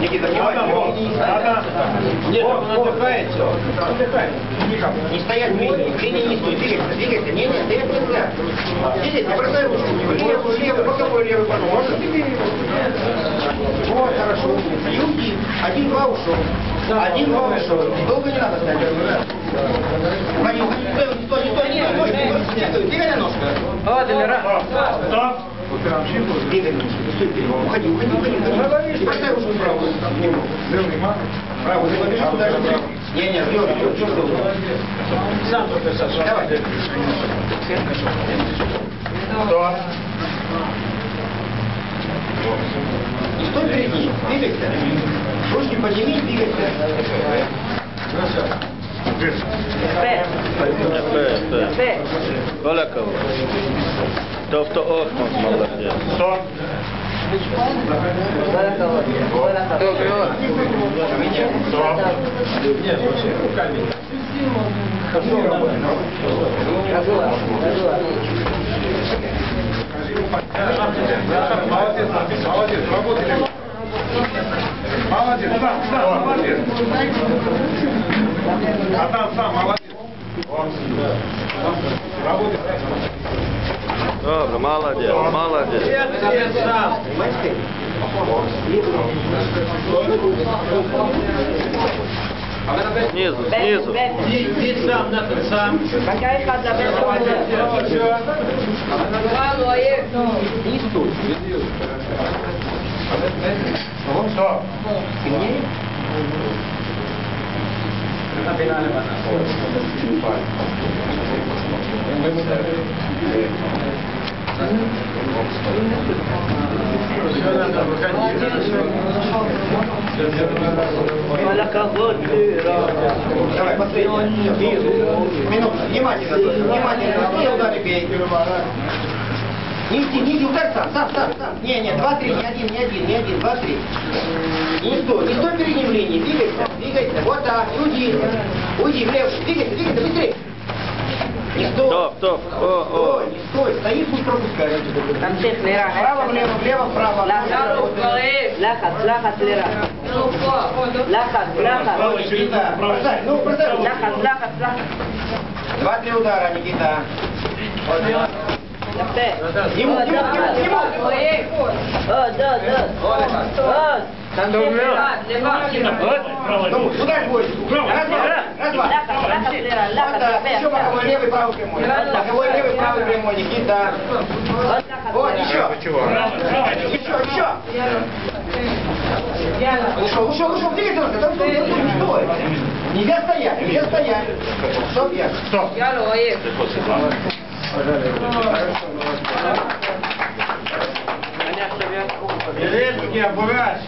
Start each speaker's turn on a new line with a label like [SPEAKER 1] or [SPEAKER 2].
[SPEAKER 1] Никита, внимание.
[SPEAKER 2] Нет, он отдыхает все.
[SPEAKER 1] Не стоять в линии. В линии не стой. Двигайся, двигайся. Не, стоять нельзя. Сидеть, не бросай ручку. Левый, боковой, левый, потом. Можно ты? Вот, хорошо. Юнги. 1-2 ушел. 1-2 ушел. Долго не надо стоять. Уходи, уходи. Стой. Двигай на ножку.
[SPEAKER 3] О, Демира.
[SPEAKER 2] Стоп.
[SPEAKER 1] Двигай. Уходи. Не бросай ручку правую. Правую. Ты побежишь туда же. Не, ждешь.
[SPEAKER 2] Сам только Саша.
[SPEAKER 1] Давай.
[SPEAKER 2] Стоп.
[SPEAKER 1] Не стой перед ним, двигайся. Ручки подними, двигайся.
[SPEAKER 3] יפה. כל הכבוד. טוב תואות מלאכי.
[SPEAKER 2] Стоп.
[SPEAKER 3] כל הכבוד. טוב מאוד.
[SPEAKER 2] Стоп. Молодец, работали. Молодец, молодец. Сам, молодец. Работай.
[SPEAKER 3] Добре, молодець. Знизу.
[SPEAKER 2] Иди сам, сам. Стоп.
[SPEAKER 3] כל הכבוד.
[SPEAKER 1] Давай, последний. Минуту. Внимательно. Все удары бей. Не иди, удар сам. Не, 2-3, не один, 2-3. Не стой перед ним в линии, двигайся, вот так, уйди влево, двигайся, быстрее. Не стой.
[SPEAKER 3] Стоп.
[SPEAKER 1] Не стой, стоит, пусть пропускает. Право, влево, вправо.
[SPEAKER 3] לחץ לרע.
[SPEAKER 1] Бросай. 2-3 удара, Никита.
[SPEAKER 3] יפה.
[SPEAKER 1] Ему. Ну, ударь бой. Раз, два. Еще боковой левый, правый прямой. Боковой левый, правый прямой, Никита. Вот, еще. Ушел, двигайся, там стой. Нельзя стоять. Стоп, я.
[SPEAKER 2] Стоп. Резкий обврач.